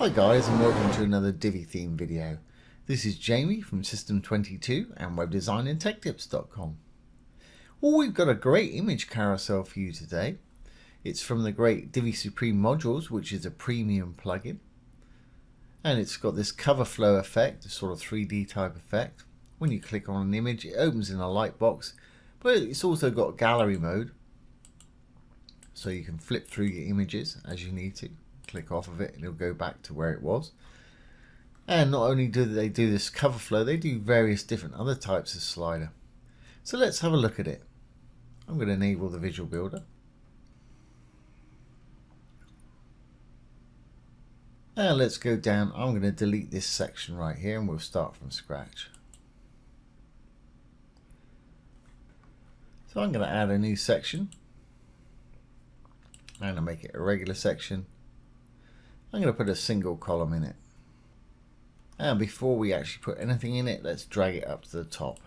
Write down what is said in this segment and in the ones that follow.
Hi guys, and welcome to another Divi Theme video. This is Jamie from System22 and webdesignandtechtips.com. Well, we've got a great image carousel for you today. It's from the great Divi Supreme Modules, which is a premium plugin. And it's got this cover flow effect, a sort of 3D type effect. When you click on an image, it opens in a lightbox, but it's also got gallery mode. So you can flip through your images as you need to. Click off of it and it'll go back to where it was. And not only do they do this cover flow, they do various different other types of slider. So let's have a look at it. I'm going to enable the visual builder. And let's go down. I'm going to delete this section right here and we'll start from scratch. So I'm going to add a new section. I'm going to make it a regular section. I'm going to put a single column in it. And before we actually put anything in it, let's drag it up to the top.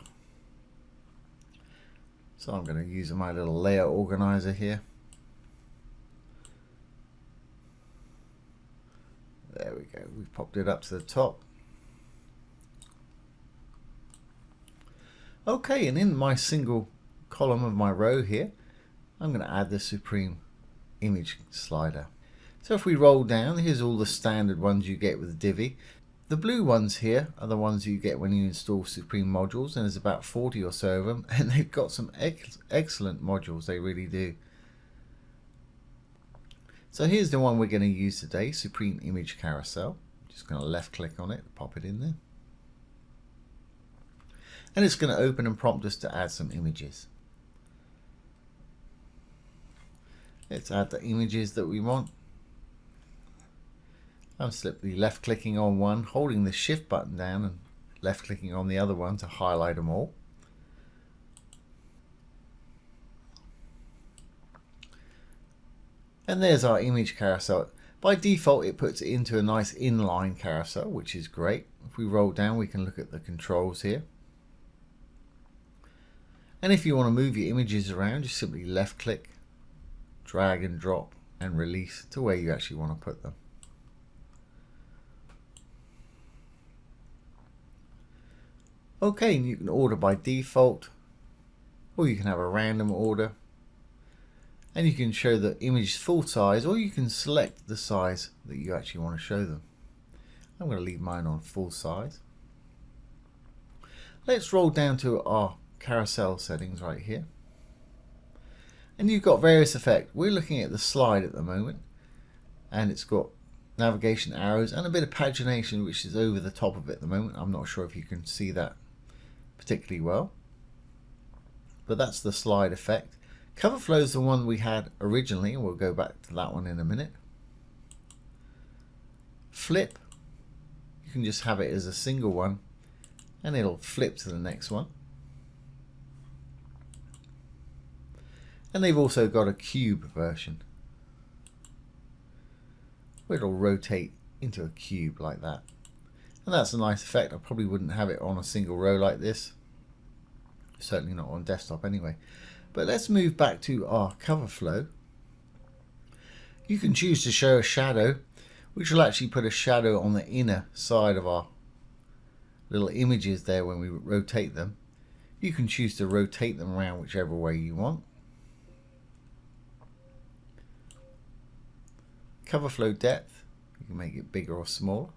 So I'm going to use my little layer organizer here. There we go, we've popped it up to the top. Okay, and in my single column of my row here, I'm going to add the Supreme Image slider. So if we roll down, here's all the standard ones you get with Divi. The blue ones here are the ones you get when you install Supreme Modules, and there's about 40 or so of them, and they've got some excellent modules, they really do. So here's the one we're going to use today, Supreme Image Carousel. Just going to left click on it, pop it in there. And it's going to open and prompt us to add some images. Let's add the images that we want. I'm simply left clicking on one, holding the shift button down and left clicking on the other one to highlight them all. And there's our image carousel. By default it puts it into a nice inline carousel, which is great. If we roll down we can look at the controls here. And if you want to move your images around, just simply left click, drag and drop and release to where you actually want to put them. Okay, and you can order by default, or you can have a random order, and you can show the image full size, or you can select the size that you actually want to show them. I'm going to leave mine on full size. Let's roll down to our carousel settings right here, and you've got various effects. We're looking at the slide at the moment, and it's got navigation arrows and a bit of pagination which is over the top of it at the moment. I'm not sure if you can see that particularly well, but that's the slide effect. Cover flow is the one we had originally, and we'll go back to that one in a minute. Flip, you can just have it as a single one and it'll flip to the next one. And they've also got a cube version where it'll rotate into a cube like that. And that's a nice effect. I probably wouldn't have it on a single row like this. Certainly not on desktop anyway. But let's move back to our cover flow. You can choose to show a shadow, which will actually put a shadow on the inner side of our little images there when we rotate them. You can choose to rotate them around whichever way you want. Cover flow depth, you can make it bigger or smaller.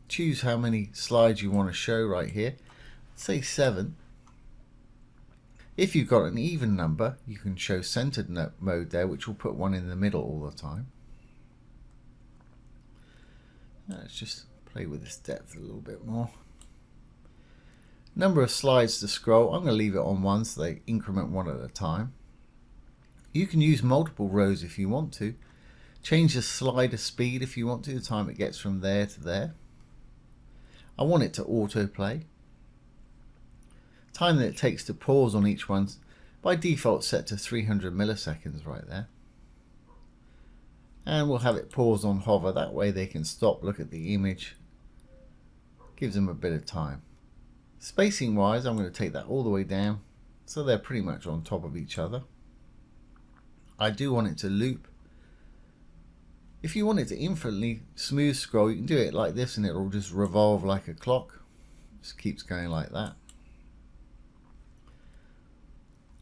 Choose how many slides you want to show right here. Say 7. If you've got an even number, you can show centered mode there, which will put one in the middle all the time. Let's just play with this depth a little bit more. Number of slides to scroll, I'm going to leave it on 1 so they increment one at a time. You can use multiple rows if you want to. Change the slider speed if you want to, the time it gets from there to there. I want it to autoplay. Time that it takes to pause on each one, by default set to 300 milliseconds right there. And we'll have it pause on hover, that way they can stop, look at the image. Gives them a bit of time. Spacing wise, I'm going to take that all the way down so they're pretty much on top of each other. I do want it to loop, If you want it to infinitely smooth scroll, you can do it like this and it'll just revolve like a clock. Just keeps going like that.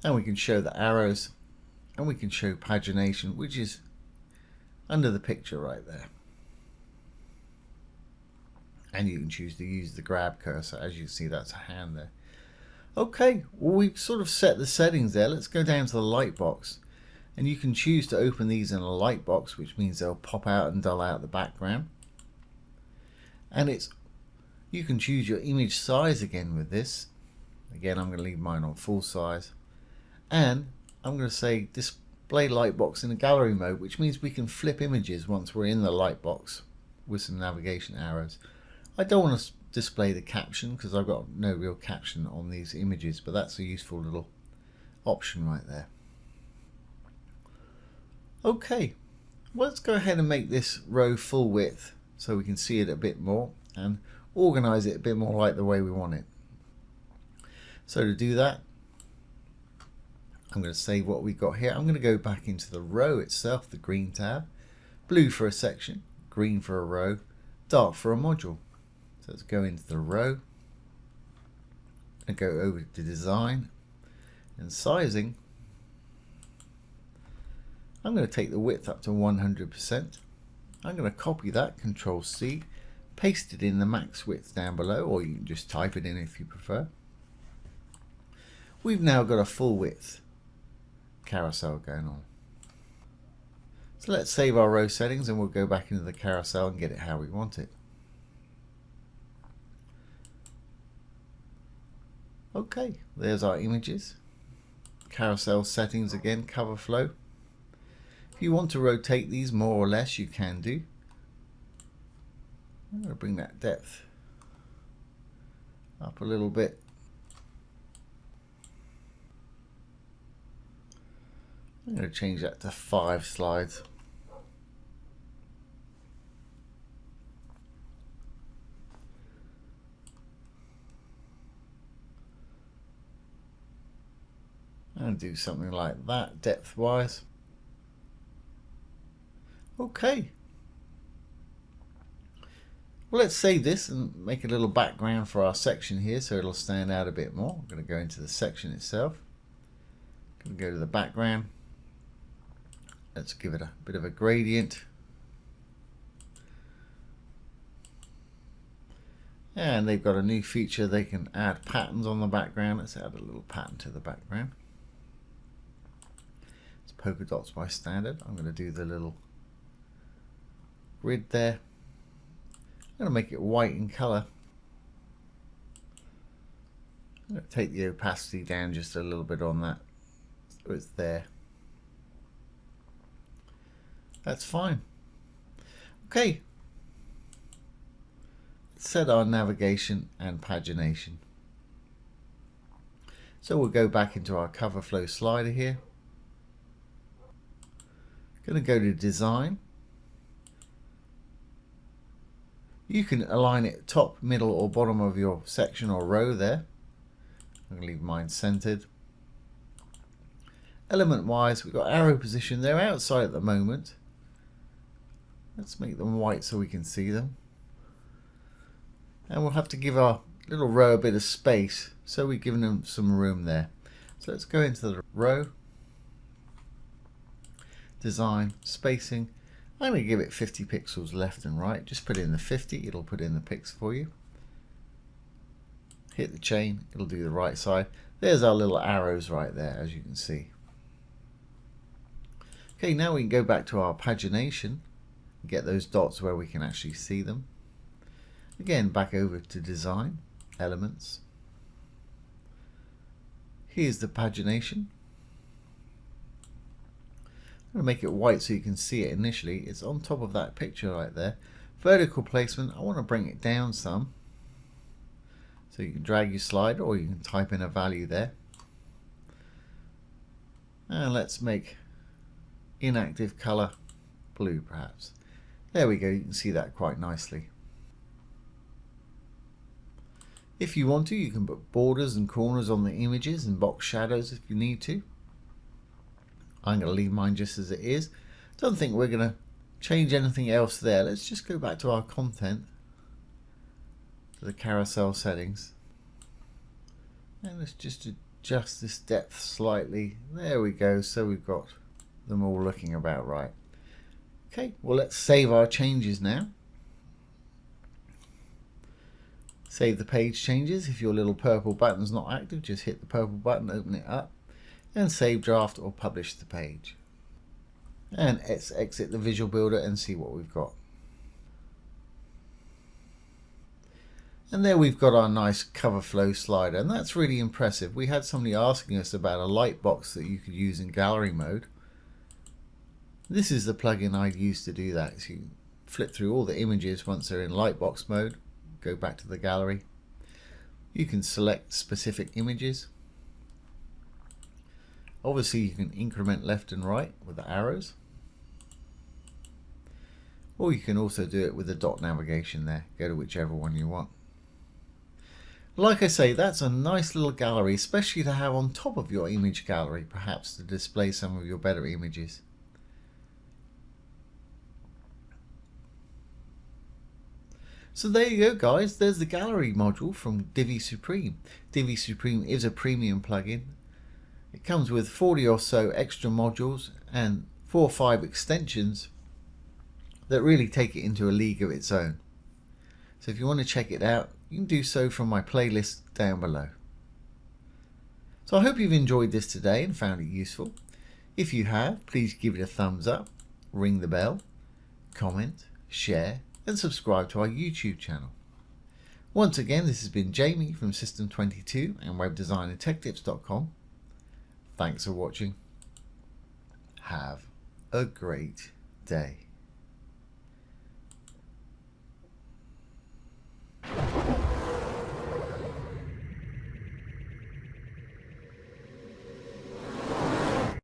And we can show the arrows, and we can show pagination, which is under the picture right there. And you can choose to use the grab cursor. As you can see, that's a hand there. Okay, well, we've sort of set the settings there. Let's go down to the Lightbox. And you can choose to open these in a Lightbox, which means they'll pop out and dull out the background. And you can choose your image size again with this. Again, I'm going to leave mine on full size. And I'm going to say display Lightbox in a gallery mode, which means we can flip images once we're in the Lightbox with some navigation arrows. I don't want to display the caption because I've got no real caption on these images, but that's a useful little option right there. Okay, well, let's go ahead and make this row full width so we can see it a bit more and organize it a bit more like the way we want it. So to do that, I'm going to save what we've got here. I'm going to go back into the row itself, the green tab, blue for a section, green for a row, dark for a module. So let's go into the row and go over to design and sizing. I'm going to take the width up to 100%. I'm going to copy that, Control C, paste it in the max width down below, or you can just type it in if you prefer. We've now got a full width carousel going on. So let's save our row settings and we'll go back into the carousel and get it how we want it. Okay, there's our images. Carousel settings again, cover flow. If you want to rotate these more or less, you can do. I'm going to bring that depth up a little bit. I'm going to change that to 5 slides. And do something like that, depth wise. Okay. Well, let's save this and make a little background for our section here so it'll stand out a bit more. I'm going to go into the section itself. I'm going to go to the background. Let's give it a bit of a gradient. And they've got a new feature, they can add patterns on the background. Let's add a little pattern to the background. It's polka dots by standard. I'm going to do the little grid there. I'm going to make it white in color. I'm going to take the opacity down just a little bit on that so it's there. That's fine. Okay. Let's set our navigation and pagination. So we'll go back into our cover flow slider here. Going to go to design. You can align it top, middle or bottom of your section or row there. I'm going to leave mine centered. Element wise, we've got arrow position. They're outside at the moment. Let's make them white so we can see them. And we'll have to give our little row a bit of space, so we've given them some room there. So let's go into the row, design, spacing. I'm going to give it 50 pixels left and right. Just put in the 50, it'll put in the pix for you. Hit the chain, it'll do the right side. There's our little arrows right there, as you can see. Okay, now we can go back to our pagination and get those dots where we can actually see them. Again, back over to design, elements. Here's the pagination. I'm going to make it white so you can see it initially. It's on top of that picture right there. Vertical placement, I want to bring it down some. So you can drag your slider or you can type in a value there. And let's make inactive color blue perhaps. There we go, you can see that quite nicely. If you want to, you can put borders and corners on the images and box shadows if you need to. I'm going to leave mine just as it is. Don't think we're going to change anything else there, let's just go back to our content, to the carousel settings, and let's just adjust this depth slightly. There we go, so we've got them all looking about right. Okay, well, let's save our changes now. Save the page changes. If your little purple button's not active, just hit the purple button, open it up, and save draft or publish the page. And let's exit the visual builder and see what we've got. And there we've got our nice cover flow slider, and that's really impressive. We had somebody asking us about a lightbox that you could use in gallery mode. This is the plugin I'd use to do that. So you flip through all the images once they're in lightbox mode, go back to the gallery. You can select specific images. Obviously you can increment left and right with the arrows. Or you can also do it with the dot navigation there. Go to whichever one you want. Like I say, that's a nice little gallery, especially to have on top of your image gallery, perhaps to display some of your better images. So there you go, guys. There's the gallery module from Divi Supreme. Divi Supreme is a premium plugin. It comes with 40 or so extra modules and 4 or 5 extensions that really take it into a league of its own. So if you want to check it out, you can do so from my playlist down below. So I hope you've enjoyed this today and found it useful. If you have, please give it a thumbs up, ring the bell, comment, share, and subscribe to our YouTube channel. Once again, this has been Jamie from System22 and webdesignandtechtips.com. Thanks for watching. Have a great day.